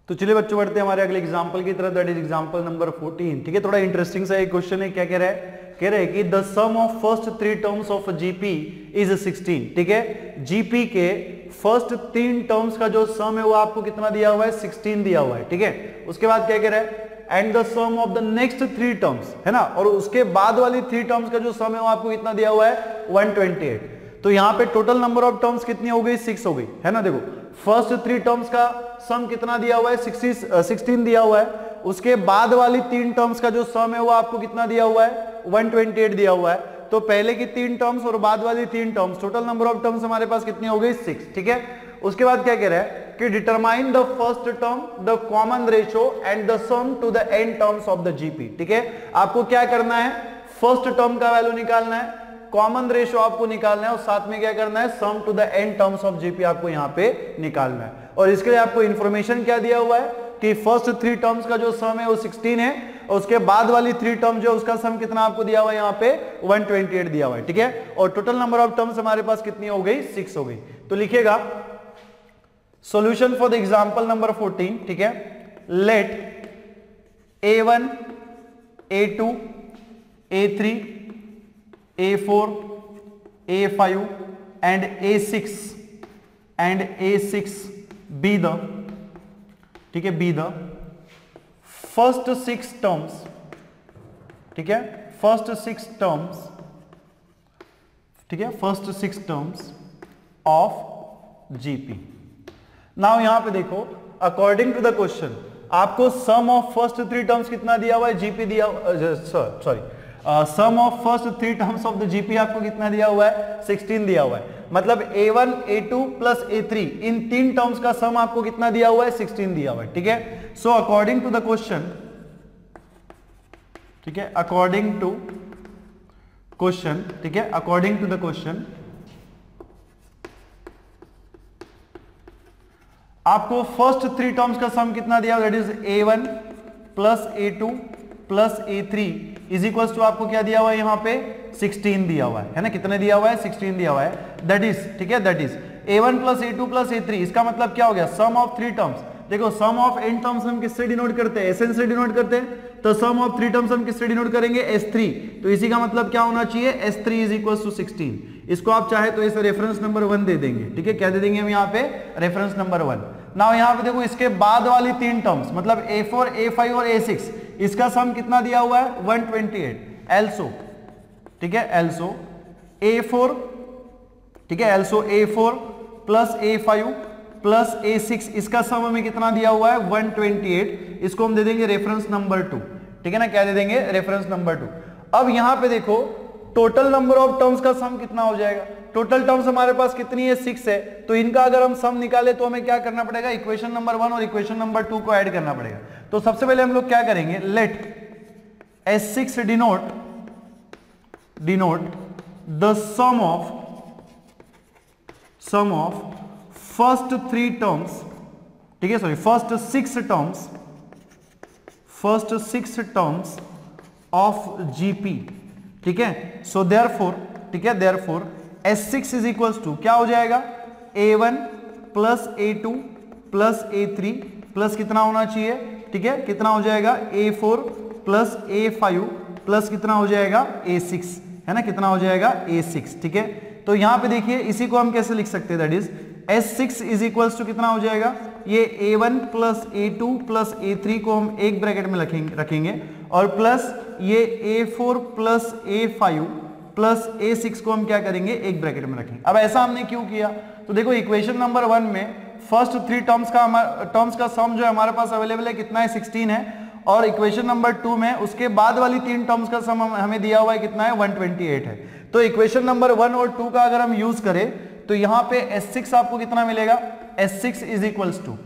तो चलिए बच्चों बढ़ते हैं हमारे अगले एग्जांपल की तरफ, दैट इज एग्जांपल नंबर 14। ठीक है, थोड़ा इंटरेस्टिंग सा एक क्वेश्चन है। क्या कह रहा है? कह रहे हैं कि the sum of first 3 terms of GP is 16। ठीक है, जीपी के फर्स्ट 3 टर्म्स का जो सम है वो आपको कितना दिया हुआ है? 16 दिया हुआ है। ठीक है, उसके बाद क्या कह रहा है? And the sum of the next 3 terms, है ना, और उसके बाद वाली 3 टर्म्स का जो सम है वो आपको कितना दिया हुआ है? 128। तो यहां पे टोटल नंबर ऑफ टर्म्स कितनी हो गई? 6 हो गई, है ना। देखो फर्स्ट 3 टर्म्स का सम कितना दिया हुआ है? 16 दिया हुआ है। उसके बाद वाली 3 टर्म्स का जो सम है वो आपको कितना दिया हुआ है? 128 दिया हुआ है। तो पहले की 3 टर्म्स और बाद वाली 3 terms, total number of terms हमारे पास कितनी हो गई? 6। ठीक है, उसके बाद क्या कह रहा है कि determine the first term, the common ratio and the sum to the n terms of the GP. ठीक है, आपको क्या करना है? फर्स्ट टर्म का वैल्यू निकालना है, कॉमन रेशियो आपको निकालना है, और साथ में क्या करना है? Sum to the n terms of GP आपको यहां पे निकालना है। और इसके लिए आपको इंफॉर्मेशन क्या दिया हुआ है कि फर्स्ट 3 टर्म्स का जो सम है वो 16 है, और उसके बाद वाली 3 टर्म जो उसका सम कितना आपको दिया हुआ है? यहाँ पे 128 दिया हुआ है। ठीक है, और टोटल नंबर ऑफ टर्म्स हमारे पास कितनी हो गई? 6 हो गई। तो लिखिएगा solution for the example number 14। ठीक है, late a1 a2 a3 a4 a5 and a6 be the, ठीक है, be the first 6 terms, ठीक है, first 6 terms, ठीक है, first 6 terms of GP। Now यहां पे देखो, अकॉर्डिंग टू द क्वेश्चन आपको सम ऑफ फर्स्ट 3 टर्म्स कितना दिया हुआ है? जीपी दिया, sorry, sum of first 3 terms of the GP आपको कितना दिया हुआ है? 16 दिया हुआ है। मतलब a1 a2 प्लस a3 इन 3 टर्म्स का सम आपको कितना दिया हुआ है? 16 दिया हुआ है। ठीक है, so according to the question, ठीक है, अकॉर्डिंग टू क्वेश्चन, ठीक है, अकॉर्डिंग टू द क्वेश्चन आपको फर्स्ट 3 टर्म्स का सम कितना दिया हुआ है? That is a1 plus a2 plus a3 is equals to आपको क्या दिया हुआ है? यहाँ पे 16 दिया हुआ है ना। कितने दिया हुआ है? 16 दिया हुआ है। दैट इज, ठीक है, that is a1 plus a2 plus a3। इसका मतलब क्या हो गया? सम ऑफ 3 टर्म्स। देखो सम ऑफ n टर्म्स हम किससे डिनोट करते हैं? Sn से डिनोट करते हैं। तो सम ऑफ 3 टर्म्स हम किससे डिनोट करेंगे? S3। तो इसी का मतलब क्या होना चाहिए? S3 is equals to 16। इसको आप चाहे तो इसे रेफरेंस नंबर 1 दे देंगे। ठीक है, क्या दे देंगे हम यहाँ पे? Reference number 1। नाउ यहाँ पे देखो इसके बाद वाली 3 टर्म्स मतलब a4 a5 और a6, इसका सम कितना दिया हुआ है? 128। एल्सो, ठीक है, एल्सो a4, ठीक है, also a4 plus a5 plus a6 इसका सम हमें कितना दिया हुआ है? 128। इसको हम दे देंगे रेफरेंस नंबर 2। ठीक है ना, क्या दे देंगे? Reference number 2। अब यहां पे देखो टोटल नंबर ऑफ टर्म्स का सम कितना हो जाएगा? टोटल टर्म्स हमारे पास कितनी है? 6 है। तो इनका अगर हम सम निकाले तो हमें क्या करना पड़ेगा? इक्वेशन नंबर 1 और इक्वेशन नंबर 2 को ऐड करना पड़ेगा। तो सबसे पहले हम लोग क्या करेंगे? Let S6 denote the sum of first 3 terms, ठीक है, sorry, first 6 terms of GP. ठीक है, सो देयरफॉर, ठीक है, therefore S6 is equals to क्या हो जाएगा? a1 plus a2 plus a3 plus कितना होना चाहिए? ठीक है, कितना हो जाएगा? a4 प्लस a5 प्लस कितना हो जाएगा? a6, है ना, कितना हो जाएगा? a6। ठीक है, तो यहां पे देखिए इसी को हम कैसे लिख सकते हैं? That is S6 is equals to कितना हो जाएगा? ये a1 plus a2 plus a3 को हम एक ब्रैकेट में रखेंगे और प्लस ये a4 plus a5 plus a6 को हम क्या करेंगे? एक ब्रैकेट में रखेंगे। अब ऐसा हमने क्यों किया? तो देखो इक्वेशन नंबर 1 में फर्स्ट 3 टर्म्स का सम जो है हमारे पास अवेलेबल है कितना है? 16 है। और इक्वेशन नंबर 2 में उसके बाद वाली 3 टर्म्स का सम हमें दिया हुआ है कितना है? 128 है। तो इक्वेशन नंबर 1 और 2 का अगर हम यूज करें तो यहां पे S6 आपको कितना मिलेगा? S6 इज इक्वल्स टू,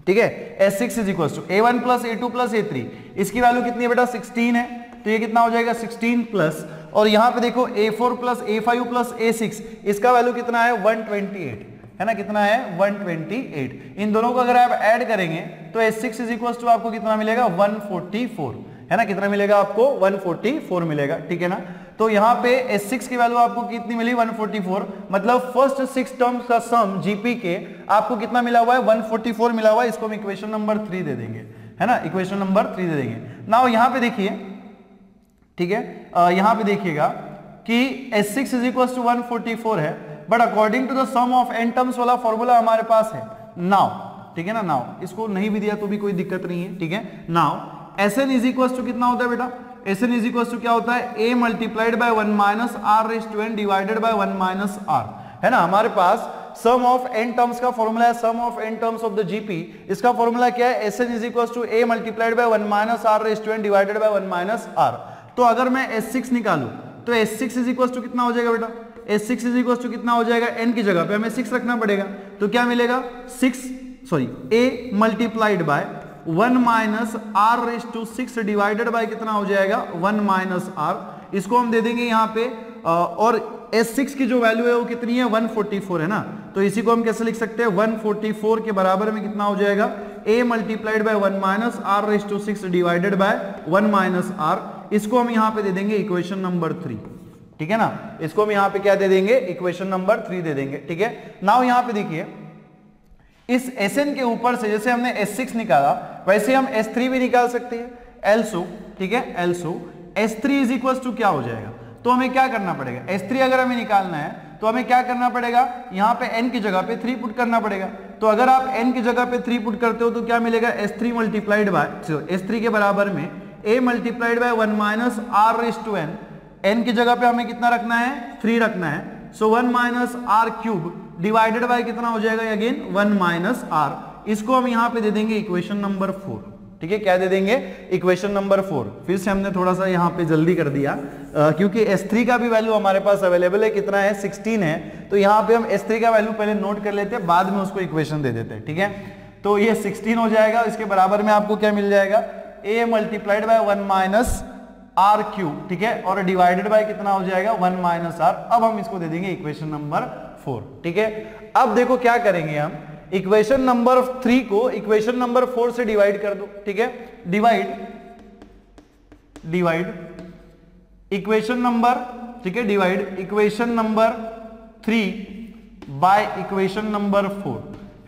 ठीक है, S6 is equals to a1 plus a2 plus a3। इसकी वैल्यू कितनी है बेटा? 16 है। तो ये कितना हो जाएगा? 16 प्लस, और यहां पे देखो a4 plus a5 plus a6, इसका वैल्यू कितना है? 128, है ना, कितना है? 128। इन दोनों को अगर आप ऐड करेंगे तो S6 इज इक्वल्स टू आपको कितना मिलेगा? 144, है ना, कितना मिलेगा आपको? 144 मिलेगा। ठीक है ना। तो यहाँ पे S6 की वैल्यू आपको कितनी मिली 144, मतलब फर्स्ट 6 टर्म्स का सम जीपी के आपको कितना मिला हुआ है 144 मिला हुआ है। इसको हम इक्वेशन नंबर 3 दे देंगे, है ना, इक्वेशन नंबर 3 दे देंगे। नाउ यहाँ पे देखिए, ठीक है, यहाँ पे देखिएगा कि S6 इज इक्वल टू 144 है, but according to the sum of n terms वाला फॉर्मूला हमारे पास है नाउ, ठीक है ना। नाउ इसको नहीं भी दिया तो भी कोई दिक्कत नहीं है, ठीक है। Now Sn is equal to कितना होता है बेटा, Sn इज इक्वल टू क्या होता है a multiplied by 1 minus r raise to n divided by 1 minus r, है ना। हमारे पास सम ऑफ n टर्म्स का फॉर्मूला है, sum of n terms of the GP, इसका फॉर्मूला क्या है, Sn is equal to a multiplied by 1 minus r raise to n divided by 1 minus r। तो अगर मैं S6 निकालूं तो S6 इज इक्वल टू कितना हो जाएगा बेटा, S6 इज इक्वल टू कितना हो जाएगा, n की जगह पे हमें 6 रखना पड़ेगा, तो क्या मिलेगा a multiplied by 1 minus r raise to 6 divided by कितना हो जाएगा 1 माइनस r। इसको हम दे देंगे यहाँ पे, और S6 की जो वैल्यू है वो कितनी है 144 है ना, तो इसी को हम कैसे लिख सकते हैं 144 के बराबर में कितना हो जाएगा a multiplied by 1 minus r raise to 6 divided by 1 minus r। इसको हम यहाँ पे दे देंगे इक्वेशन नंबर 3, ठीक है ना। इसको हम यहाँ पे क्या दे देंगे, इक्वेशन नंबर 3 दे देंगे, ठीक है। नाउ यहाँ पे देखिए इस Sn के ऊपर से जैसे हमने S6 निकाला वैसे हम S3 भी निकाल सकते हैं, एल्सो, ठीक है, also S3 is equal to क्या हो जाएगा, तो हमें क्या करना पड़ेगा, S3 अगर हमें निकालना है तो हमें क्या करना पड़ेगा, यहाँ पे n की जगह पे 3 पुट करना पड़ेगा। तो अगर आप n की जगह पे 3 पुट करते हो तो क्या मिलेगा, S3 मल्टीप्लाइड बाय S3 के बराबर में a multiplied by 1 minus r raise to n की जगह पे हमें कितना रखना है 3 रखना है, सो 1 minus r cube divided by कितना हो जाएगा अगेन 1 माइनस r। इसको हम यहाँ पे दे देंगे इक्वेशन नंबर 4, ठीक है, क्या दे देंगे, इक्वेशन नंबर 4। फिर से हमने थोड़ा सा यहाँ पे जल्दी कर दिया क्योंकि S3 का भी वैल्यू हमारे पास अवेलेबल है, कितना है 16 है, तो यहाँ पे हम S3 का वैल्यू पहले नोट कर लेते हैं, बाद में उसको इक्वेशन दे देते हैं, ठीक है। तो ये 16 हो जाएगा, इसके बराबर में आपको क्या मिल जाएगा a multiplied by 1 minus r cube, ठीक है, और डिवाइडेड बाय कितना हो जाएगा 1 माइनस r। अब हम इसको दे देंगे इक्वेशन नंबर 4, ठीक है। अब देखो क्या करेंगे हम, इक्वेशन नंबर 3 को इक्वेशन नंबर 4 से डिवाइड कर दो, ठीक है, डिवाइड इक्वेशन नंबर, ठीक है, divide equation number 3 by equation number 4,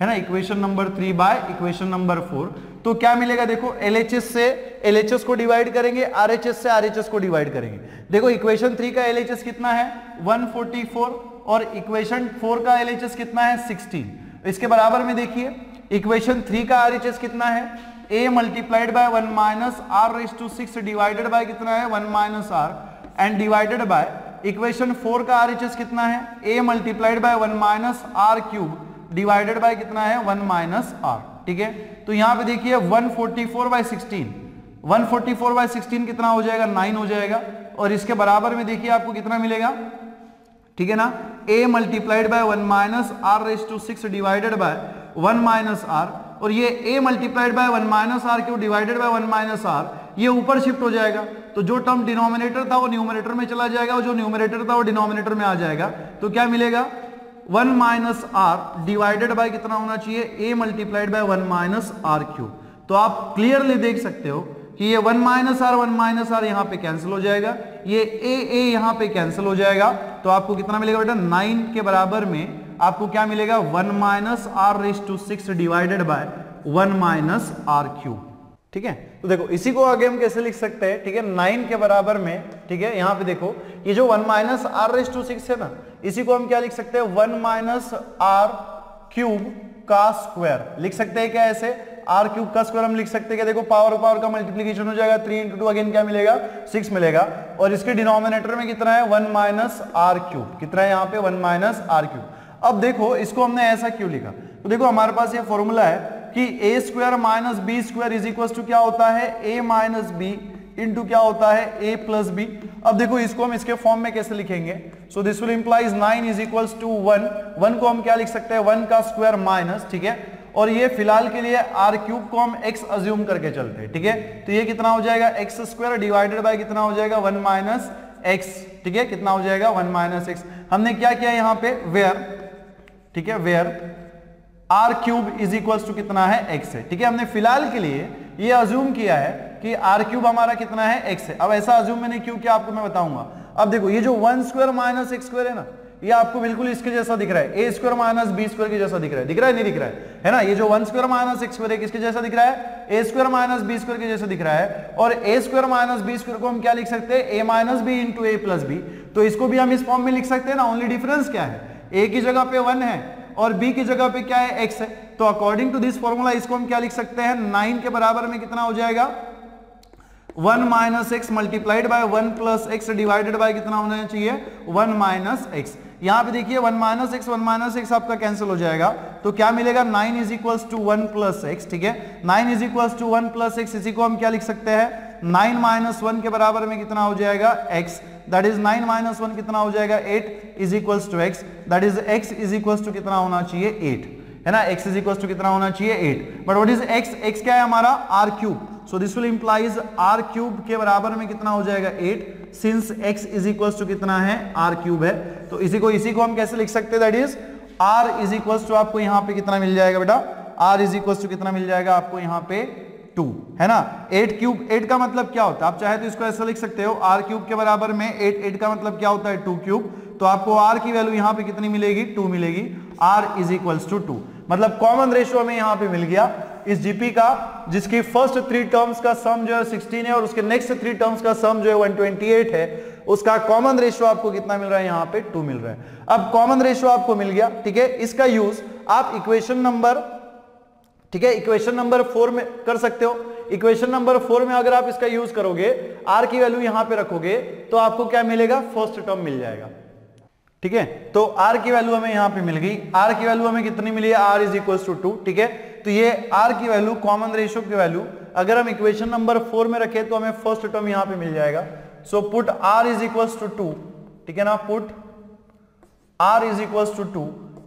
है ना, equation number 3 by equation number 4। तो क्या मिलेगा, देखो LHS से LHS को डिवाइड करेंगे, RHS से RHS को डिवाइड करेंगे। देखो इक्वेशन 3 का LHS कितना है 144 और इक्वेशन 4 का LHS कितना है 16। इसके बराबर में देखिए इक्वेशन 3 का RHS कितना है a multiplied by 1 minus r raise to 6 divided by कितना है 1 minus r and divided by equation 4 का RHS कितना है a multiplied by 1 minus r cube divided by कितना है 1 माइनस r, ठीक है। तो यहाँ पे देखिए 144 बाय 16, 144 बाय 16 कितना हो जाएगा 9 हो जाएगा, और इसके बराबर में देखिए आपको कितना मिलेगा, ठीक है ना, a multiplied by 1 minus r raise to 6 divided by 1 minus r, और ये a multiplied by 1 minus r cube divided by 1 minus r, ये ऊपर शिफ्ट हो जाएगा, तो जो टर्म डिनोमिनेटर था वो न्यूमरेटर में चला जाएगा और जो न्यूमरेटर था वो डिनोमिनेटर में आ जाएगा। तो क्या मिलेगा 1 माइनस r डिवाइडेड बाय कितना होना चाहिए a multiplied by 1 minus r cube. तो आप क्लियरली देख सकते हो कि ये 1 माइनस r यहाँ पे कैंसिल हो जाएगा, ये a यहाँ पे कैंसिल हो जाएगा, तो आपको कितना मिलेगा बेटा 9 के बराबर में आपको क्या मिलेगा 1 minus r raise to 6 divided by 1 minus r cube, ठीक है। तो देखो इसी को आगे हम कैसे लिख सकते हैं, ठीक है, 9 के बराबर में, ठीक है, यहाँ पे देखो ये जो 1 माइनस r रेज़ टू 6 है ना, इसी को हम क्या लिख सकते हैं 1 माइनस r क्यूब का स्क्वायर लिख सकते हैं। क्या ऐसे r क्यूब का स्क्वायर हम लिख सकते हैं, क्या देखो पावर का मल्टीप्लीकेशन हो जाएगा, 3 into 2 अगेन क्या मिलेगा 6 मिलेगा, और इसके डिनोमिनेटर में कितना है 1 माइनस r क्यूब, कितना है यहाँ पे 1 माइनस r क्यूब। अब देखो इसको हमने ऐसा क्यों लिखा, तो देखो हमारे पास ये फॉर्मूला है कि a square minus b square is equal to क्या होता है a माइनस बी इंटू क्या होता है a प्लस बी। अब देखो इसको हम इसके फॉर्म में कैसे लिखेंगे, so this will implies 9 is equals to 1 को हम क्या लिख सकते हैं 1 का स्क्वायर माइनस, ठीक है, और ये फिलहाल के लिए r क्यूब को हम x अज्यूम करके चलते हैं, ठीक है। तो ये कितना हो जाएगा x स्क्वायर डिवाइडेड बाय कितना हो जाएगा 1 माइनस x, ठीक है, कितना हो जाएगा 1 माइनस x। हमने क्या किया यहाँ पे वेयर, ठीक है, where r cube is equals to कितना है x है, ठीक है। हमने फिलहाल के लिए ये अज्यूम किया है कि r क्यूब हमारा कितना है x है। अब ऐसा अज्यूम मैंने क्यों किया आपको मैं बताऊंगा। अब देखो ये जो 1 स्क्वायर माइनस एक्स स्क्वायर है ना, ये आपको बिल्कुल इसके जैसा दिख रहा है, ए स्क्वायर माइनस बी स्क्वायर के जैसा दिख रहा है, दिख रहा है नहीं दिख रहा है ना। ये जो 1 स्क्वायर माइनस एक्स स्क्वायर है किसके जैसा दिख रहा है, ए स्क्वायर माइनस बी स्क्वायर के जैसा दिख रहा है। और ए स्क्वायर माइनस बी स्क्वायर को हम क्या लिख सकते हैं, ए माइनस बी इंटू ए प्लस बी। तो इसको भी हम इस फॉर्म में लिख सकते हैं ना। ओनली डिफरेंस क्या है, ए की जगह पे 1 है और बी की जगह पे क्या है, x है। तो अकॉर्डिंग टू दिस फॉर्मूला इसको हम क्या लिख सकते हैं, 9 के बराबर में कितना हो जाएगा, 1 minus x multiplied by 1 plus x divided by कितना होना चाहिए, 1 माइनस एक्स। यहां पे देखिए 1 माइनस एक्स आपका कैंसिल हो जाएगा, तो क्या मिलेगा, 9 is equals to 1 plus x. ठीक है, 9 is equals to 1 plus x, इसी को हम क्या लिख सकते हैं, 9 माइनस 1 के बराबर में कितना हो जाएगा, x। दैट इज 9 माइनस 1 कितना हो जाएगा, 8 is equals to x। That is x is equals to कितना होना चाहिए, 8 है ना। x इज इक्वल्स टू कितना होना चाहिए, 8। But what is x, x क्या है हमारा, r cube. So this will implies r cube के बराबर में कितना हो जाएगा, 8। Since x is equals to कितना है, r क्यूब है, तो इसी को हम कैसे लिख सकते हैं, that is r is equals to आपको यहाँ पे कितना मिल जाएगा बेटा, r इज इक्वल्स टू कितना मिल जाएगा आपको यहाँ पे 2 है ना। 8 क्यूब, 8 का मतलब क्या होता है, आप चाहे तो इसको ऐसा लिख सकते हो, r क्यूब के बराबर में 8 का मतलब क्या होता है, 2 क्यूब। तो आपको r की वैल्यू यहाँ पे कितनी मिलेगी, 2 मिलेगी। r इज इक्वल्स टू 2, मतलब कॉमन रेशियो हमें यहाँ पे मिल गया इस जीपी का, जिसकी फर्स्ट 3 टर्म्स का सम जो है 16 है और उसके नेक्स्ट 3 टर्म्स का सम जो है 128 है। उसका कॉमन रेशियो आपको कितना मिल रहा है, यहाँ पे 2 मिल रहा है। अब कॉमन रेशियो आपको मिल गया, ठीक है, इसका यूज आप इक्वेशन नंबर, ठीक है, इक्वेशन नंबर 4 में कर सकते हो। इक्वेशन नंबर 4 में अगर आप इसका यूज करोगे, r की वैल्यू यहां पे रखोगे, तो आपको क्या मिलेगा, फर्स्ट टर्म मिल जाएगा। ठीक है, तो r की वैल्यू हमें यहां पे मिल गई। r की वैल्यू हमें कितनी मिली है, r इज इक्वल्स टू 2। ठीक है, तो ये r की वैल्यू, कॉमन रेशियो की वैल्यू अगर हम इक्वेशन नंबर 4 में रखें तो हमें फर्स्ट टर्म यहां पे मिल जाएगा। So put r is equals to 2, ठीक है ना, put r is equals to 2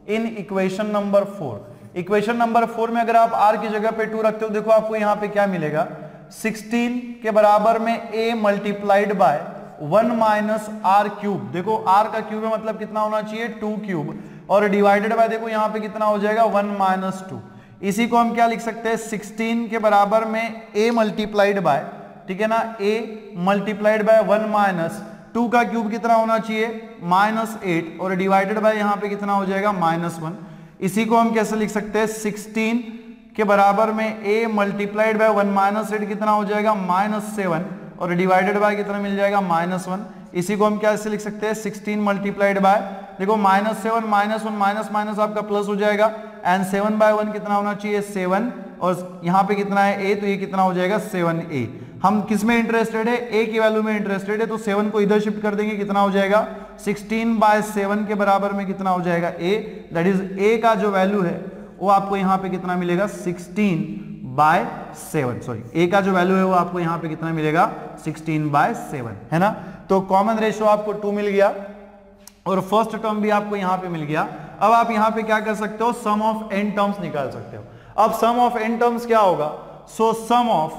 in equation number 4। Equation number 4 में अगर आप r की जगह पे 2 रखते हो, देखो आपको यहां पे क्या मिलेगा, 16 के बराबर में a multiplied by 1 minus r cube. देखो r का क्यूब है, मतलब कितना होना चाहिए, 2 क्यूब, और डिवाइडेड बाय देखो यहां पे कितना हो जाएगा, 1 माइनस 2। इसी को हम क्या लिख सकते हैं, 16 के बराबर में a मल्टीप्लाइड बाय, ठीक है ना, a मल्टीप्लाइड बाय 1 माइनस 2 का क्यूब कितना होना चाहिए, -8, और डिवाइडेड बाय यहां पे कितना हो जाएगा, -1। इसी को हम कैसे लिख सकते हैं, 16 के बराबर में a मल्टीप्लाइड बाय 1 माइनस 8 कितना हो जाएगा, -7, और डिवाइडेड बाय कितना मिल जाएगा, -1। इसी को हम कैसे लिख सकते हैं, 16 मल्टीप्लाइड बाय, देखो -7 -1 माइनस माइनस आपका प्लस हो जाएगा, एंड 7 बाय 1 कितना होना चाहिए, 7, और यहाँ पे कितना है a, तो ये कितना हो जाएगा 7a। हम किस में इंटरेस्टेड है, a की वैल्यू में इंटरेस्टेड है, तो 7 को इधर शिफ्ट कर देंगे, कितना हो जाएगा, 16 बाय 7 के बराबर में कितना हो जाएगा, a। दैट इज a का जो वैल्यू है वो आपको यहाँ पे कितना मिलेगा, 16 बाय 7, सॉरी a का जो वैल्यू है वो आपको यहाँ पे कितना मिलेगा, 16 बाय 7, है ना। तो कॉमन रेशियो आपको 2 मिल गया और फर्स्ट टर्म भी आपको यहाँ पे मिल गया। अब आप यहाँ पे क्या कर सकते हो, सम ऑफ n टर्म्स निकाल सकते हो। अब सम ऑफ n टर्म्स क्या होगा, सो सम ऑफ,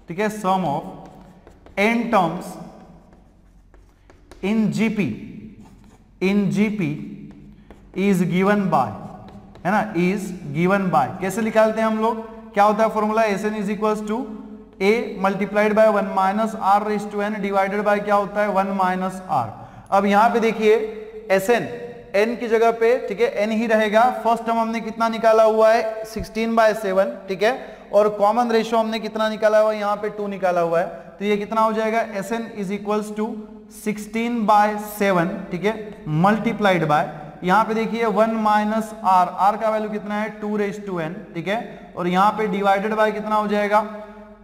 ठीक है, sum of n terms in GP is given by, है ना, इज गिवन बाय। कैसे निकालते हैं हम लोग, क्या होता है formula, Sn is equals to a multiplied by 1 minus r raise to n divided by क्या होता है, 1 माइनस r। अब यहां पे देखिए Sn n की जगह पे, ठीक है, n ही रहेगा। फर्स्ट टर्म हमने कितना निकाला हुआ है, 16 बाय 7, ठीक है, और कॉमन रेशियो हमने कितना निकाला हुआ है, यहाँ पे 2 निकाला हुआ है, तो ये कितना हो जाएगा, Sn is equals to 16 by 7, ठीक है, मल्टीप्लाइड बाय, यहाँ पे देखिए 1 माइनस r का वैल्यू कितना है, 2 रेज़ टू n, ठीक है, और यहाँ पे डिवाइडेड बाय कितना हो जाएगा,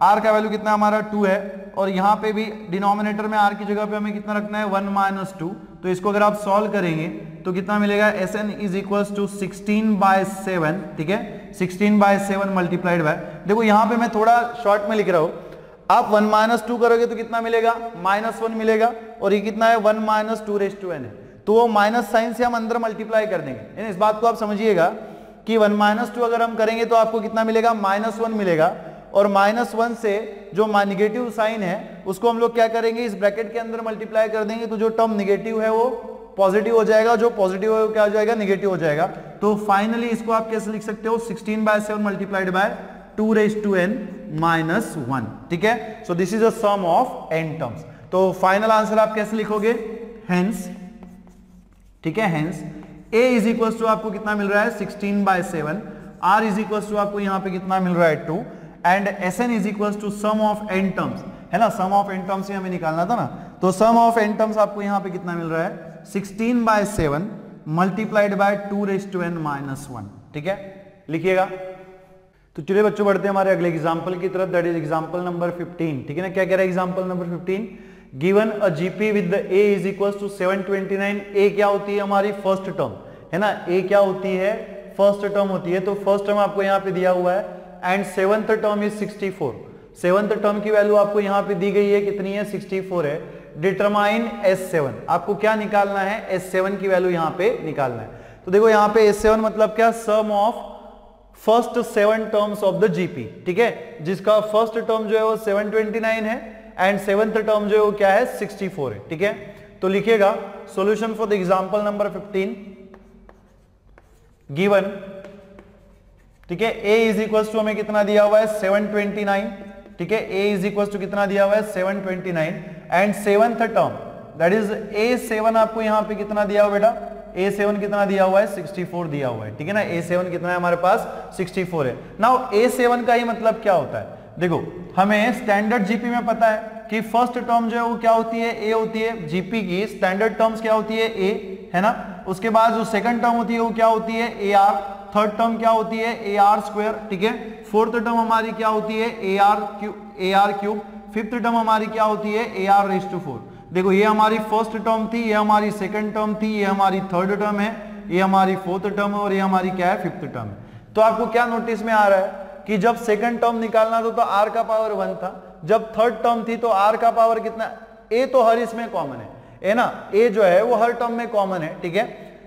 r का वैल्यू कितना हमारा 2 है, और यहाँ पे भी डिनोमिनेटर में r की जगह पे हमें कितना रखना है, 1 माइनस 2। तो इसको अगर आप सॉल्व करेंगे तो कितना मिलेगा, Sn is equals to 16 by 7, ठीक है, 16 बाय 7 मल्टीप्लाइड बाय, देखो यहाँ पे मैं थोड़ा शॉर्ट में लिख रहा हूँ, आप 1 माइनस 2 करोगे तो कितना मिलेगा, -1 मिलेगा, और ये कितना है, 1 माइनस 2 रेज़ टू n है, तो वो माइनस साइन से हम अंदर मल्टीप्लाई कर देंगे। इस बात को आप समझिएगा कि 1 माइनस 2 अगर हम करेंगे तो आपको कितना मिलेगा, -1 मिलेगा, और -1 से जो निगेटिव साइन है उसको हम लोग क्या करेंगे, इस ब्रैकेट के अंदर मल्टीप्लाई कर देंगे, तो जो टर्म निगेटिव है वो पॉजिटिव हो जाएगा, जो पॉजिटिव है वो क्या हो जाएगा, निगेटिव हो जाएगा। तो फाइनली इसको आप कैसे लिख सकते हो, 16 by 7 multiplied by 2 raise to n -1, ठीक है। So this is a sum of n terms. तो फाइनल आंसर आप कैसे लिखोगे, हेंस, ठीक है, hence a is equal to आपको कितना मिल रहा है 16/7, r इज इक्वल टू आपको यहां पे कितना मिल रहा है 2 and Sn is equal to sum of n terms, है ना, सम ऑफ n टर्म्स हमें निकालना था ना, तो सम ऑफ n टर्म्स आपको यहां पे कितना मिल रहा है 16/7 मल्टीप्लाइड बाय 2n-1, ठीक है, लिखिएगा। तो चलिए बच्चों बढ़ते हैं हमारे अगले एग्जांपल की तरफ, दैट इज एग्जांपल नंबर 15, ठीक है ना। क्या कह रहा है example number 15, given a GP with the a is equal to 729, a क्या होती है हमारी फर्स्ट टर्म, है ना, a क्या होती है फर्स्ट टर्म होती है, तो फर्स्ट टर्म आपको यहाँ पे दिया हुआ है and seventh term is 64, seventh term की वैल्यू आपको यहाँ पे दी गई है, कितनी है 64 है। डिटरमाइन S7, आपको क्या निकालना है S7 की वैल्यू यहाँ पे निकालना है। तो देखो यहाँ पे S7 मतलब क्या, sum of first 7 terms of the GP, ठीक है, जिसका फर्स्ट टर्म जो है वो 729 है एंड सेवंथ टर्म जो है वो क्या है 64 है, ठीक है। तो लिखिएगा solution for the example number 15, given, ठीक है, a इज इक्वल टू हमें कितना दिया हुआ है 729, ठीक है, a इज इक्वल टू कितना दिया हुआ है 729 and seventh term that is a7 आपको यहां पे कितना दिया हुआ बेटा, a7 कितना दिया हुआ है 64 दिया हुआ है, ठीक है ना, a7 कितना है हमारे पास 64 है। नाउ a7 का ही मतलब क्या होता है, देखो हमें स्टैंडर्ड जीपी में पता है कि फर्स्ट टर्म जो है वो क्या होती है a होती है, जीपी की स्टैंडर्ड टर्म्स क्या होती है a, है ना, उसके बाद जो सेकंड टर्म होती है वो क्या होती है ar, थर्ड टर्म क्या होती है ar स्क्वायर, ठीक है, फोर्थ टर्म हमारी क्या होती है ar क्यूब, फिफ्थ टर्म हमारी क्या होती है ar⁴। देखो ये हमारी फर्स्ट टर्म थी, ये हमारी सेकंड टर्म थी, ये हमारी थर्ड टर्म है, ये हमारी फोर्थ टर्म है और ये हमारी क्या है फिफ्थ टर्म है। तो आपको क्या नोटिस में आ रहा है कि जब सेकंड टर्म निकालना था तो r का पावर 1 था, जब थर्ड टर्म थी तो r का पावर कितना, a तो हर इसमें कॉमन है ना, a जो है वो हर टर्म में कॉमन है, ठीक है।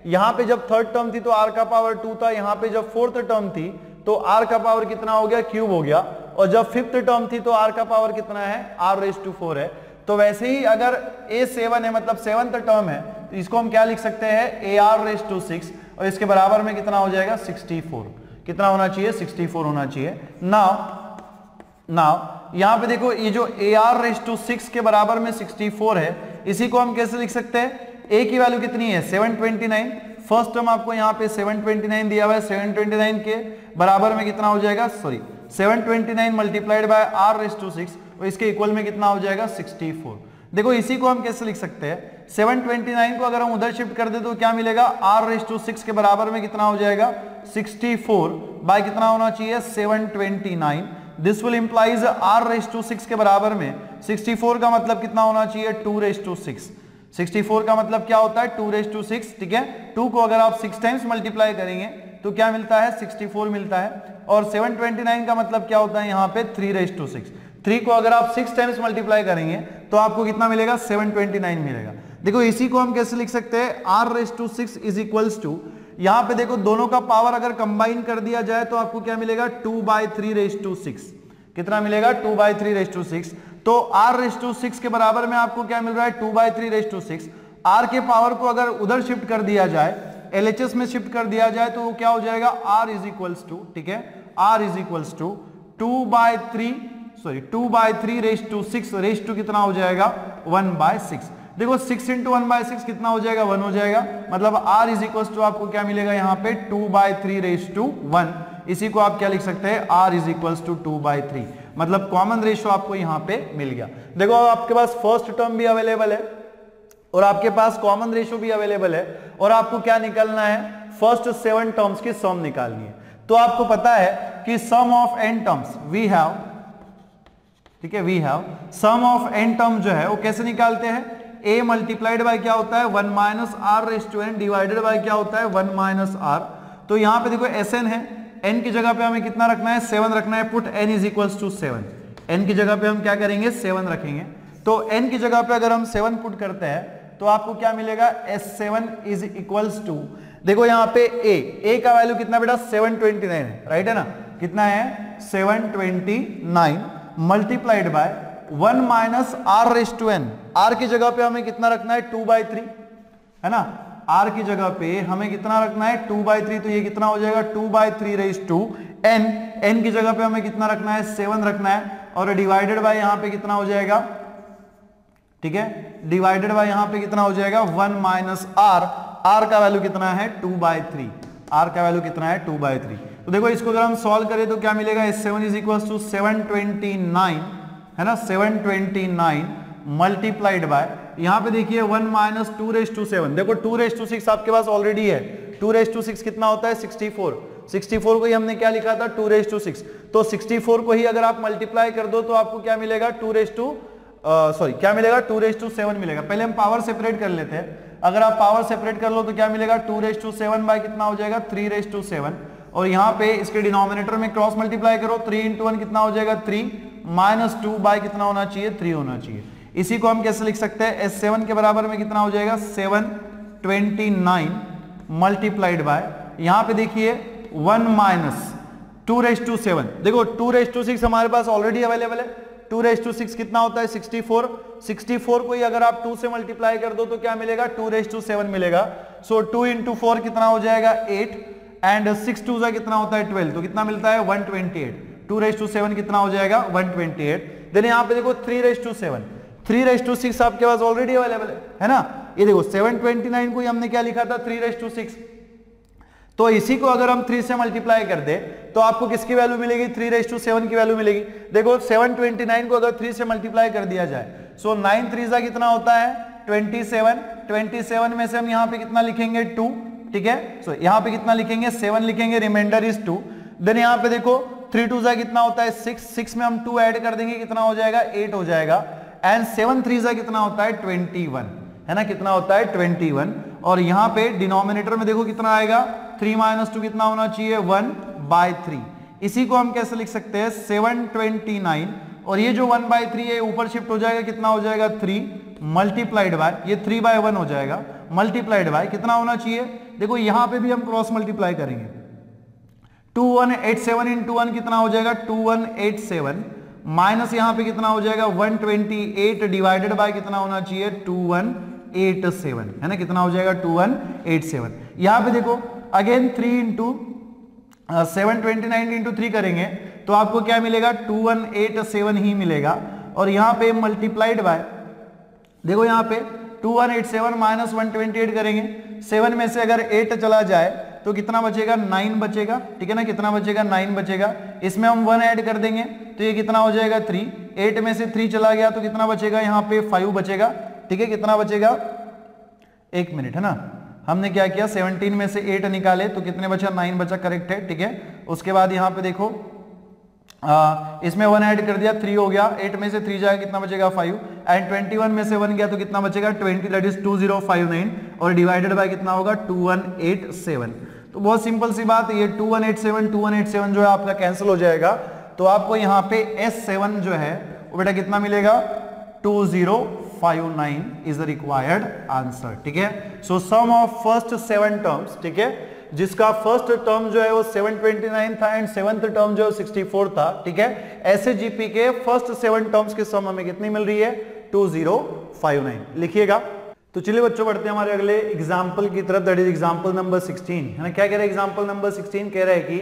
यहां पे जब थर्ड टर्म थी तो r का पावर 2 था, यहां पे जब फोर्थ टर्म थी तो r का पावर कितना हो गया, क्यूब हो गया, और जब फिफ्थ टर्म थी तो r का पावर कितना है r⁴ है। तो वैसे ही अगर a7 है मतलब सेवंथ टर्म है तो इसको हम क्या लिख सकते हैं ar⁶, और इसके बराबर में कितना हो जाएगा 64, कितना होना चाहिए 64 होना चाहिए। नाउ यहां पे देखो ये जो ar⁶ के बराबर में 64 है, इसी को हम कैसे लिख सकते हैं, a की वैल्यू कितनी है 729, फर्स्ट टर्म आपको यहाँ पे 729 दिया हुआ है, 729 के बराबर में कितना हो जाएगा, सॉरी 729 मल्टीप्लाइड बाय r⁶, और इसके इक्वल में कितना हो जाएगा 64। देखो इसी को हम कैसे लिख सकते हैं, 729 को अगर हम उधर शिफ्ट कर दे तो क्या मिलेगा, r⁶ के बराबर में कितना हो जाएगा 64 बाय कितना होना चाहिए 729, दिस विल इंप्लाइज r⁶ के बराबर में 64 का मतलब कितना होना चाहिए 2�6, 64 का मतलब क्या होता है 2�6, ठीक है, 2 को अगर आप 6 टाइम्स मल्टीप्लाई करेंगे तो क्या मिलता है 64 मिलता है, और 729 का मतलब क्या होता है यहाँ पे 3�6, 3 को अगर आप 6 टाइम्स मल्टीप्लाई करेंगे तो आपको कितना मिलेगा 729 मिलेगा। देखो इसी को हम कैसे लिख सकते हैं, r⁶ इज इक्वल्स टू, यहां पे देखो दोनों का पावर अगर कंबाइन कर दिया जाए तो आपको क्या मिलेगा 2/3⁶, कितना मिलेगा 2/3⁶। तो r⁶ के बराबर में आपको क्या मिल रहा है 2/3⁶, r के पावर को अगर उधर शिफ्ट कर दिया जाए, LHS में शिफ्ट कर दिया जाए तो वो क्या हो जाएगा r इज इक्वल्स टू, ठीक है, r is equals to 2/3⁶, raise to कितना हो जाएगा 1/6। देखो 6 × 1/6 कितना हो जाएगा 1 हो जाएगा, मतलब r इज इक्वल्स टू आपको क्या मिलेगा यहाँ पे 2/3⁴, इसी को आप क्या लिख सकते हैं r इज इक्वल्स टू 2/3, मतलब कॉमन रेशियो आपको यहाँ पे मिल गया। देखो आपके पास फर्स्ट टर्म भी अवेलेबल है और आपके पास कॉमन रेशियो भी अवेलेबल है, और आपको क्या निकालना है फर्स्ट 7 टर्म्स की सम निकालनी है। तो आपको पता है कि sum of n terms we have, ठीक है, we have sum of n term जो है वो कैसे निकालते हैं, a मल्टीप्लाइड बाय क्या होता है 1 - r⁴ डिवाइडेड बाय क्या होता है 1 - r। तो यहां पे देखो Sn है, n की जगह पे हमें कितना रखना है 7 रखना है, put n is equals to 7, n की जगह पे हम क्या करेंगे 7 रखेंगे, तो n की जगह पे अगर हम 7 पुट करते हैं तो आपको क्या मिलेगा S7 इज इक्वल्स टू, देखो यहाँ पे a का वैल्यू कितना बेटा 729 है, राइट है ना, कितना है 729 मल्टीप्लाइड बाय 1 - r⁴, r की जगह पे हमें कितना रखना है 2/3, है ना, r की जगह पे हमें कितना रखना है 2/3, तो ये कितना हो जाएगा 2/3⁴n, n की जगह पे हमें कितना रखना है 7 रखना है, और डिवाइडेड बाय यहाँ पे कितना हो जाएगा ठीक है, डिवाइडेड बाय यहां पे कितना हो जाएगा 1 माइनस आर, आर का वैल्यू कितना है 2/3, आर का वैल्यू कितना है 2/3। तो देखो इसको अगर हम सॉल्व करें तो क्या मिलेगा, S7 इज इक्वल टू 729 है ना, 729 मल्टीप्लाइड बाय यहां पे देखिए 1 माइनस 2⁻⁷, देखो 2⁻⁶ आपके पास ऑलरेडी है, 2⁻⁶ कितना होता है 64, 64 को ही हमने क्या लिखा था 2⁻⁶, तो 64 को ही अगर आप मल्टीप्लाई कर दो तो आपको क्या मिलेगा 2⁻7 मिलेगा। पहले हम पावर सेपरेट कर लेते हैं, अगर आप पावर सेपरेट कर लो तो क्या मिलेगा 2⁻7 बाय कितना हो जाएगा 3⁻7, और यहाँ पे इसके डिनोमिनेटर में क्रॉस मल्टीप्लाई करो, 3 × 1 कितना हो जाएगा 3 माइनस 2 बाय कितना होना चाहिए 3 होना चाहिए। इसी को हम कैसे लिख सकते हैं, S7 के बराबर में कितना हो जाएगा 729 मल्टीप्लाइड बाय यहाँ पे देखिए 1 माइनस 2⁻7, देखो 2⁻6 हमारे पास ऑलरेडी अवेलेबल है, 2⁻6 कितना होता है 64, 64 को ही अगर आप 2 से मल्टीप्लाई कर दो तो क्या मिलेगा 2⁻7 मिलेगा। सो 2 × 4 कितना हो जाएगा 8 एंड 6 2 जा कितना होता है 12, तो कितना मिलता है 128, 2⁻7 कितना हो जाएगा 128। देन यहाँ पे देखो 3⁻7, 3⁻6 आपके पास ऑलरेडी अवेलेबल है ना, ये देखो 729 को ही हमने क्या लिखा था 3⁻6, तो इसी को अगर हम 3 से मल्टीप्लाई कर दे तो आपको किसकी वैल्यू मिलेगी 3⁻7 की वैल्यू मिलेगी। देखो 729 को अगर 3 से मल्टीप्लाई कर दिया जाए, सो 9 3 जा कितना होता है 27, 27 में से हम यहाँ पे कितना लिखेंगे 2, ठीक है, सो यहाँ पे कितना लिखेंगे 7 लिखेंगे, रिमाइंडर इज 2। देन यहाँ पे देखो 3 2 जा कितना होता है 6, 6 में हम 2 ऐड कर देंगे कितना हो जाएगा 8 हो जाएगा, एंड 7 3 जा कितना होता है 21 है ना, कितना होता है 21, और यहाँ पे डिनोमिनेटर में देखो कितना आएगा 3 माइनस 2 कितना होना चाहिए 1/3। इसी को हम कैसे लिख सकते हैं 729, और ये जो 1/3 है ऊपर शिफ्ट हो जाएगा, कितना हो जाएगा 3 मल्टीप्लाइड बाय ये 3/1 हो जाएगा, मल्टीप्लाइड बाय कितना होना चाहिए, देखो यहां पे भी हम क्रॉस मल्टीप्लाई करेंगे, 2187 × 1 कितना हो जाएगा 2187 माइनस यहां पे कितना हो जाएगा 128 डिवाइडेड बाय कितना होना चाहिए 2187 है ना, कितना हो जाएगा 2187। यहां पे देखो अगेन 3 × 729 × 3 करेंगे तो आपको क्या मिलेगा 2187 ही मिलेगा, और यहां पे मल्टीप्लाइड बाय देखो यहां पे 2187 माइनस 128 करेंगे, 7 में से अगर 8 चला जाए तो कितना बचेगा 9 बचेगा, ठीक है ना, कितना बचेगा 9 बचेगा, इसमें हम 1 ऐड कर देंगे तो ये कितना हो जाएगा 3, 8 में से 3 चला गया तो कितना बचेगा यहाँ पे 5 बचेगा, ठीक है, कितना बचेगा 1 मिनट है ना, हमने क्या किया 17 में से 8 निकाले तो कितने बचा 9 बचा, करेक्ट है, ठीक है। उसके बाद यहाँ पे देखो इसमें 1 ऐड कर दिया 3 हो गया, 8 में से 3 जाएगा कितना बचेगा 5, एंड 21 में से 1 गया तो कितना बचेगा 20, दैट इज 2059, और डिवाइडेड बाय कितना होगा 2187। तो बहुत सिंपल सी बात है, ये 2187 जो है आपका कैंसिल हो जाएगा, तो आपको यहाँ पे S7 जो है वो बेटा कितना मिलेगा 2059 इज द रिक्वायर्ड आंसर, ठीक है। सो सम ऑफ फर्स्ट 7 टर्म्स, ठीक है, जिसका फर्स्ट टर्म जो है वो 729 था एंड सेवंथ टर्म जो है 64 था, ठीक है। ऐसे जीपी के फर्स्ट 7 टर्म्स की सम हमें कितनी मिल रही है 2059, लिखिएगा। तो चलिए बच्चों बढ़ते हैं हमारे अगले एग्जाम्पल की तरफ, दैट इज एग्जाम्पल नंबर 16 है ना। क्या कह रहा है एग्जाम्पल नंबर 16, कह रहा है कि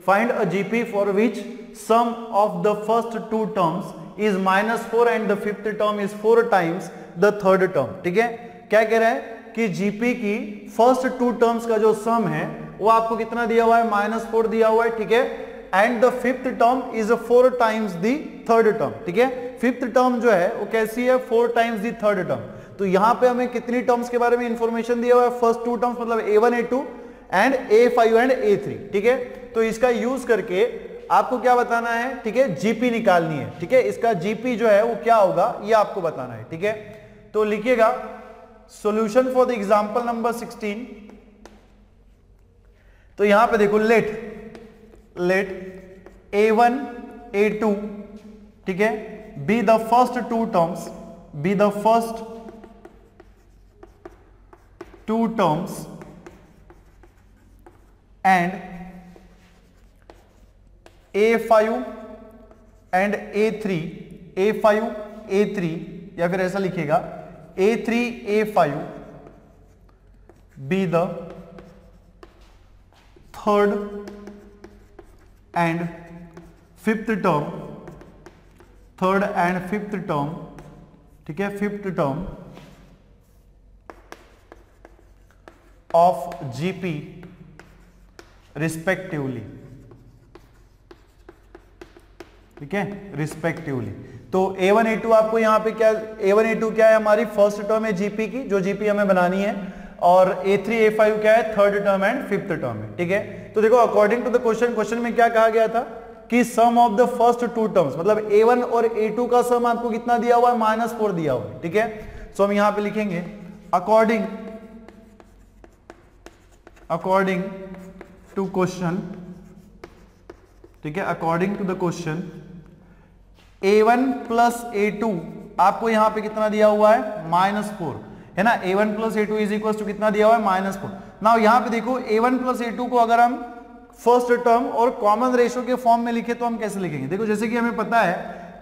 find a GP for which sum of the first 2 terms is -4 and the fifth term is 4 times the third term, ठीक है। क्या कह रहा है कि जीपी की फर्स्ट 2 टर्म्स का जो सम है वो आपको कितना दिया हुआ है -4 दिया हुआ है, ठीक है, and the fifth term is 4 times the third term, ठीक है। फिफ्थ टर्म जो है वो कैसी है 4 टाइम्स द थर्ड टर्म। तो यहां पे हमें कितनी टर्म्स के बारे में इंफॉर्मेशन दिया हुआ है, फर्स्ट 2 टर्म्स मतलब A1 A2 and A5 and A3, ठीक है। तो इसका यूज करके आपको क्या बताना है, ठीक है, जीपी निकालनी है, ठीक है। इसका जीपी जो है वो क्या होगा ये आपको बताना है, ठीक है। तो लिखिएगा solution for the example number 16। तो यहां पे देखो लेट A1 A2, ठीक है, be the first 2 terms, be the first 2 terms and A5 and A3, A5 A3 या फिर ऐसा लिखिएगा A3 A5 be the third and fifth term, third and fifth term ठीक है, fifth term of GP respectively, ठीक है, respectively. तो A1 A2 आपको यहां पे क्या, A1 A2 क्या है, हमारी फर्स्ट टर्म है जीपी की, जो जीपी हमें बनानी है, और A3 A5 क्या है, third term and fifth term है, ठीक है। तो देखो अकॉर्डिंग टू द क्वेश्चन में क्या कहा गया था कि sum of the first two terms, मतलब A1 और A2 का सम आपको कितना दिया हुआ है, -4 दिया हुआ है, ठीक है। सो हम यहां पे लिखेंगे अकॉर्डिंग टू क्वेश्चन, ठीक है, according to the question A1 plus A2 आपको यहां पे कितना दिया हुआ है, -4, है ना। A1 plus A2 is equal to कितना दिया हुआ है, -4। नाउ यहां पे देखो A1 प्लस A2 को अगर हम फर्स्ट टर्म और कॉमन रेशियो के फॉर्म में लिखे तो हम कैसे लिखेंगे, देखो जैसे कि हमें पता है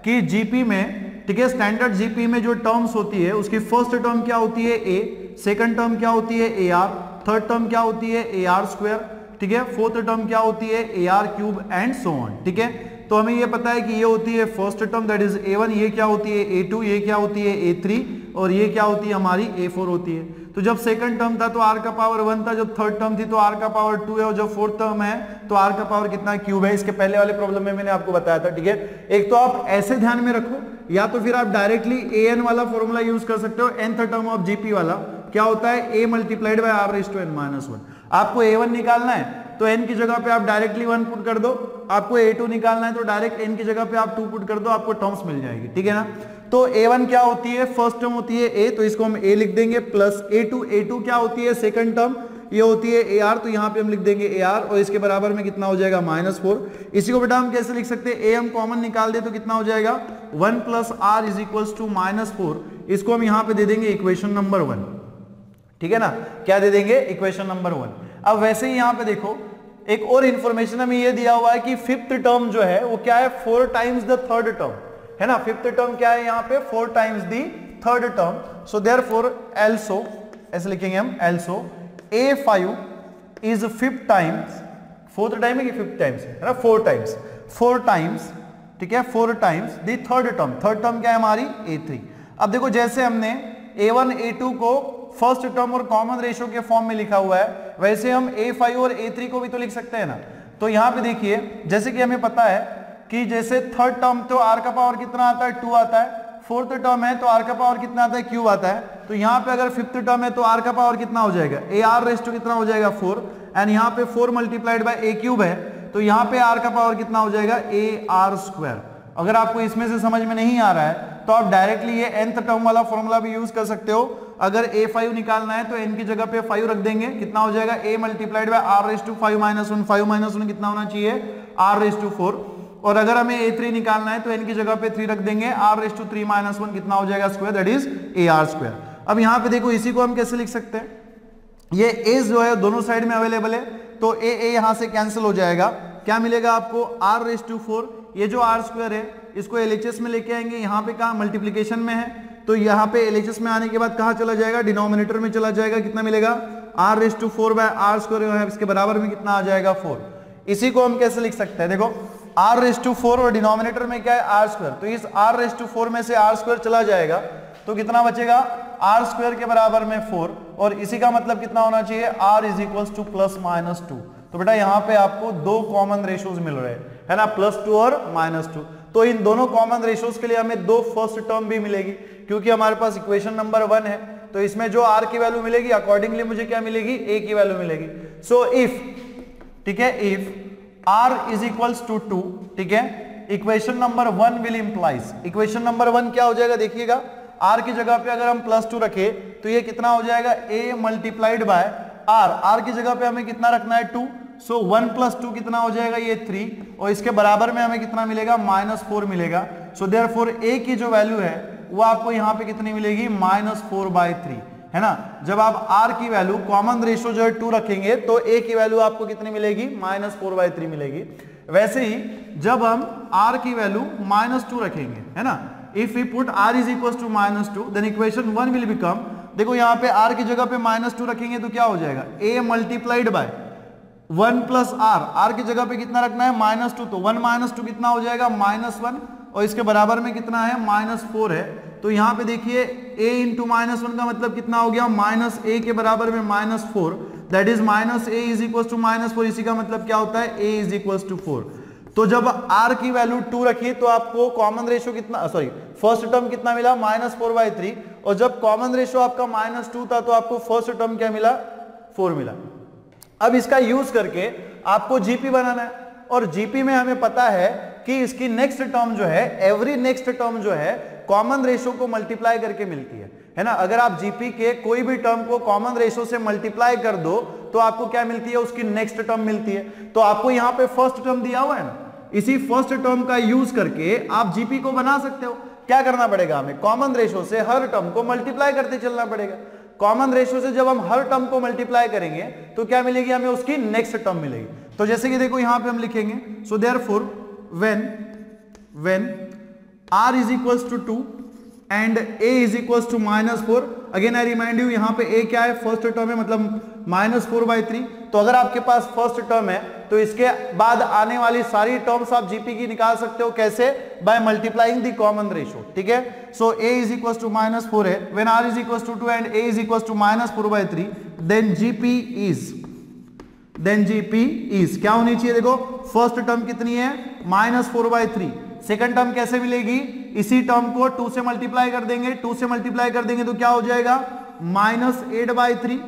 कि जीपी में, ठीक है, स्टैंडर्ड जीपी में जो टर्म्स होती है उसकी फर्स्ट टर्म क्या होती है A, सेकंड टर्म क्या होती है AR, थर्ड टर्म क्या होती है AR स्क्वायर, ठीक है, फोर्थ टर्म क्या होती है AR cube and so on, ठीक है। तो हमें ये पता है कि ये होती है first term that is A1, ये क्या होती है A2, ये क्या होती है A3, और ये क्या होती है हमारी A4 होती है। तो जब सेकंड टर्म था तो R का पावर 1 था, जब थर्ड टर्म थी तो R का पावर 2 है, और जब फोर्थ टर्म है तो R का पावर कितना क्यूब है। इसके पहले वाले प्रॉब्लम में मैंने आपको बताया था, ठीक है। एक तो आप ऐसे ध्यान में रखो, या तो फिर आप डायरेक्टली AN वाला फॉर्मूला यूज कर सकते हो, nth टर्म ऑफ जीपी वाला क्या होता है, A multiplied by R raise to n minus 1। आपको A1 निकालना है तो n की जगह पे आप डायरेक्टली 1 पुट कर दो, आपको A2 निकालना है तो डायरेक्ट n की जगह पे आप 2 पुट कर दो, आपको टर्म्स मिल जाएगी, ठीक है ना। तो A1 क्या होती है, फर्स्ट टर्म होती है A, तो इसको हम A लिख देंगे, प्लस A2 क्या होती है, सेकंड टर्म, ये होती है AR, तो यहाँ पे हम लिख देंगे AR, और इसके बराबर में कितना हो जाएगा, -4। इसी को बेटा हम कैसे लिख सकते हैं, A हम कॉमन निकाल दे तो कितना हो जाएगा, 1 plus R is equals to -4। इसको हम यहाँ पे दे देंगे इक्वेशन नंबर 1, ठीक है ना। क्या दे देंगे, इक्वेशन नंबर 1। अब वैसे ही यहाँ पे देखो एक और इंफॉर्मेशन हमें ये दिया हुआ है कि फिफ्थ टर्म जो है वो क्या है, 4 टाइम्स द थर्ड टर्म, है ना। फिफ्थ टर्म क्या है यहाँ पे, 4 times the third term. So therefore also, ऐसे लिखेंगे हम, also A5 is fifth times, fourth time है कि फिफ्थ टाइम्स है ना, 4 टाइम्स, ठीक है, 4 times the third term. Third term क्या है हमारी, A3। अब देखो जैसे हमने A1 A2 को फर्स्ट टर्म और कॉमन रेशियो के फॉर्म में लिखा हुआ है, वैसे हम A5 और A3 को भी तो लिख सकते हैं ना। तो यहां पे देखिए जैसे कि हमें पता है कि जैसे थर्ड टर्म तो R का पावर कितना आता है, 2 आता है, फोर्थ टर्म है तो R का पावर कितना आता है, क्यूब आता है। तो यहाँ पे अगर फिफ्थ टर्म है तो R का पावर कितना हो जाएगा, AR रेज़ टू कितना हो जाएगा, 4, एंड यहाँ पे 4 मल्टीप्लाइड बाय A क्यूब है, तो यहाँ पे R का पावर कितना हो जाएगा, AR स्क्वायर। अगर आपको इसमें से समझ में नहीं आ रहा है तो आप डायरेक्टली ये nth टर्म वाला फॉर्मूला भी यूज कर सकते हो। अगर A5 निकालना है तो n की जगह पे 5 रख देंगे, कितना हो जाएगा, A multiplied by R raise to 5 minus 1, 5 minus 1 कितना होना चाहिए, R रेज़ टू 4। और अगर हमें A3 निकालना है तो n की जगह पे 3 रख देंगे, R रेज़ टू 3 माइनस 1 कितना हो जाएगा, square, that is AR square. अब यहाँ पे देखो इसी को हम कैसे लिख सकते हैं, ये A जो है दोनों साइड में अवेलेबल है, तो A यहाँ से कैंसिल हो जाएगा, क्या मिलेगा आपको, R रेज़ टू 4, ये जो R स्क्वायर है इसको LHS में लेके आएंगे, यहाँ पे कहाँ मल्टीप्लीकेशन में है, तो यहाँ पे LHS में आने के बाद कहाँ चला जाएगा, डिनोमिनेटर में चला जाएगा, कितना मिलेगा, R raise to 4 by R square, इसके बराबर में कितना आ जाएगा, 4। इसी को हम कैसे लिख सकते हैं, देखो R रेज़ टू 4 और डिनोमिनेटर में क्या है, R स्क्वायर, तो इस R रेज़ टू 4 में से R स्क्वायर चला जाएगा तो कितना बचेगा, R स्क्वायर के बराबर में 4, और इसी का मतलब कितना होना चाहिए, R is equals two plus minus 2। तो बेटा यहाँ पे आपको 2 कॉमन रेशियोज मिल रहे हैं, है ना, +2 और -2। तो इन दोनों कॉमन रेशियोज के लिए हमें 2 फर्स्ट टर्म भी मिलेगी, क्योंकि हमारे पास इक्वेशन नंबर 1 है, तो इसमें जो R की वैल्यू मिलेगी अकॉर्डिंगली मुझे क्या मिलेगी, A की वैल्यू मिलेगी। सो इफ, ठीक है, if R is equals to 2, ठीक है, equation number 1 will implies, equation number 1 क्या हो जाएगा, देखिएगा R की जगह पे अगर हम +2 रखे तो ये कितना हो जाएगा, A मल्टीप्लाइड बाय R की जगह पे हमें कितना रखना है, 2, सो 1 + 2 कितना हो जाएगा, ये 3, और इसके बराबर में हमें कितना मिलेगा, -4 मिलेगा। सो देयरफॉर A की जो वैल्यू है वो आपको यहाँ पे कितनी मिलेगी, -4/3, है ना। जब आप R की वैल्यू कॉमन रेशियो जो है 2 रखेंगे तो A की वैल्यू आपको कितनी मिलेगी, -4/3 मिलेगी। वैसे ही जब हम R की वैल्यू -2 रखेंगे, है ना, if we put R is equal to -2 then equation 1 will become, देखो यहाँ पे R की जगह पे -2 रखेंगे तो क्या हो जाएगा, A multiplied by 1 plus R की जगह पे कितना रखना है, -2, तो 1 - 2 कितना हो जाएगा, -1, और इसके बराबर में कितना है, -4 है। तो यहाँ पे देखिए a इंटू -1 का मतलब कितना हो गया, -a के बराबर में -4, that is -a is equal to -4। इसी का मतलब क्या होता है, a इज इक्वल टू 4। तो जब r की वैल्यू 2 रखी तो आपको कॉमन रेशियो कितना, सॉरी फर्स्ट टर्म कितना मिला, -4/3, और जब कॉमन रेशियो आपका -2 था तो आपको फर्स्ट टर्म क्या मिला, 4 मिला। अब इसका यूज करके आपको जीपी बनाना है, और जीपी में हमें पता है कि इसकी नेक्स्ट टर्म जो है, एवरी नेक्स्ट टर्म जो है कॉमन रेशियो को मल्टीप्लाई करके मिलती है ना। अगर आप जीपी के कोई भी टर्म को कॉमन रेशियो से मल्टीप्लाई कर दो तो आपको क्या मिलती है, उसकी नेक्स्ट टर्म मिलती है। तो आपको यहां पे फर्स्ट टर्म दिया हुआ है ना, इसी फर्स्ट टर्म का यूज करके आप जीपी को बना सकते हो। क्या करना पड़ेगा हमें, कॉमन रेशियो से हर टर्म को मल्टीप्लाई करते चलना पड़ेगा। कॉमन रेशियो से जब हम हर टर्म को मल्टीप्लाई करेंगे तो क्या मिलेगी हमें, उसकी नेक्स्ट टर्म मिलेगी। तो जैसे कि देखो यहां पे हम लिखेंगे, so therefore when r is equals to 2 and a is equals to -4, again I remind you यहाँ पे a क्या है, फर्स्ट टर्म है, मतलब -4/3। तो अगर आपके पास फर्स्ट टर्म है तो इसके बाद आने वाली सारी टर्म्स आप जीपी की निकाल सकते हो, कैसे, by multiplying the common ratio, ठीक है। So a is equal to -4 है, when r is equal to 2 and a is equal to -4/3, then GP is क्या होनी चाहिए, देखो फर्स्ट टर्म कितनी है, -4/3। सेकंड टर्म कैसे मिलेगी, इसी टर्म को 2 से मल्टीप्लाई कर देंगे, 2 से मल्टीप्लाई कर देंगे तो क्या हो जाएगा, -8/3।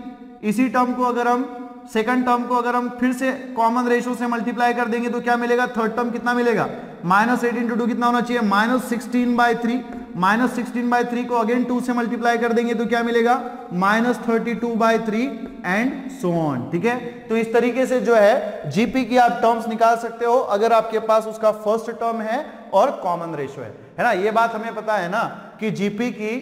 इसी टर्म को अगर हम, सेकंड टर्म को अगर हम फिर से कॉमन रेशियो से मल्टीप्लाई कर देंगे तो क्या मिलेगा, थर्ड टर्म कितना मिलेगा, -8 इंटू 2 कितना होना चाहिए, -16/3। -16/3 को अगेन 2 से मल्टीप्लाई कर देंगे तो क्या मिलेगा, -32/3 एंड सो ऑन, ठीक है। तो इस तरीके से जो है जीपी की आप टर्म्स निकाल सकते हो अगर आपके पास उसका फर्स्ट टर्म है और कॉमन रेशियो है ना। ये बात हमें पता है ना कि जीपी की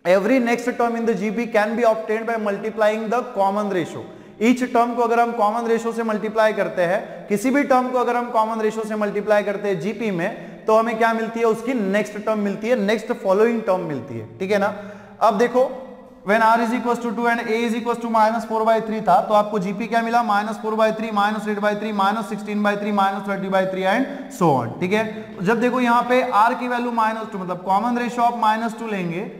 every next term in the GP can be obtained by multiplying the common ratio. Each term को अगर हम कॉमन रेशियो से मल्टीप्लाई करते हैं, किसी भी टर्म को अगर हम कॉमन रेशियो से मल्टीप्लाई करते हैं जीपी में, तो हमें क्या मिलती है, उसकी नेक्स्ट टर्म मिलती है, नेक्स्ट फॉलोइंग टर्म मिलती है, ठीक है ना। अब देखो when r is equal to 2 and a is equal to -4/3 था, तो आपको जीपी क्या मिला, -4/3, -8/3, -16/3, -30/3 एंड सो ऑन, ठीक है। जब देखो यहाँ पे r की वैल्यू -2, मतलब कॉमन रेशियो आप -2 लेंगे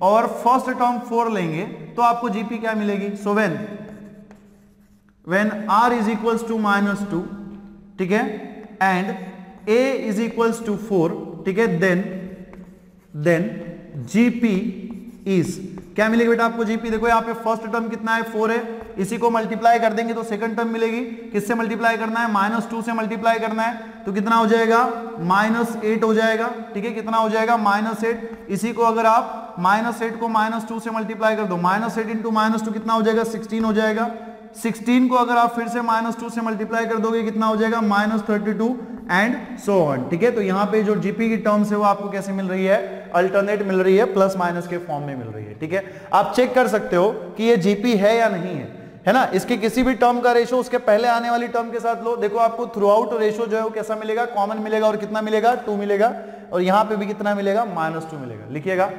और फर्स्ट टर्म 4 लेंगे तो आपको जीपी क्या मिलेगी। सो when r is equals to -2, ठीक है, and a is equals to 4, ठीक है, then gp is क्या मिलेगी बेटा आपको जीपी, देखो यहाँ पे फर्स्ट टर्म कितना है, 4 है, इसी को मल्टीप्लाई कर देंगे तो सेकंड टर्म मिलेगी, किससे मल्टीप्लाई करना है, -2 से मल्टीप्लाई करना है, तो कितना हो जाएगा, -8 हो जाएगा, ठीक है, कितना हो जाएगा, -8। इसी को अगर आप -8 को -2 से मल्टीप्लाई कर दो, -8 इंटू -2 कितना हो जाएगा, 16 हो जाएगा। 16 को अगर आप फिर से -2 से मल्टीप्लाई कर दोगे कितना हो जाएगा, -32 एंड सो ऑन, ठीक है। तो यहाँ पे जो जीपी की टर्म्स है वो आपको कैसे मिल रही है, अल्टरनेट मिल रही है, प्लस माइनस के फॉर्म में मिल रही है, ठीक है। आप चेक कर सकते हो कि ये जीपी है या नहीं है ना। इसके किसी भी टर्म का रेशो उसके पहले आने वाली टर्म के साथ लो, देखो आपको थ्रू आउट रेशो जो है वो कैसा मिलेगा, कॉमन मिलेगा, और कितना मिलेगा, 2 मिलेगा, और यहाँ पे भी कितना मिलेगा, -2 मिलेगा। लिखिएगा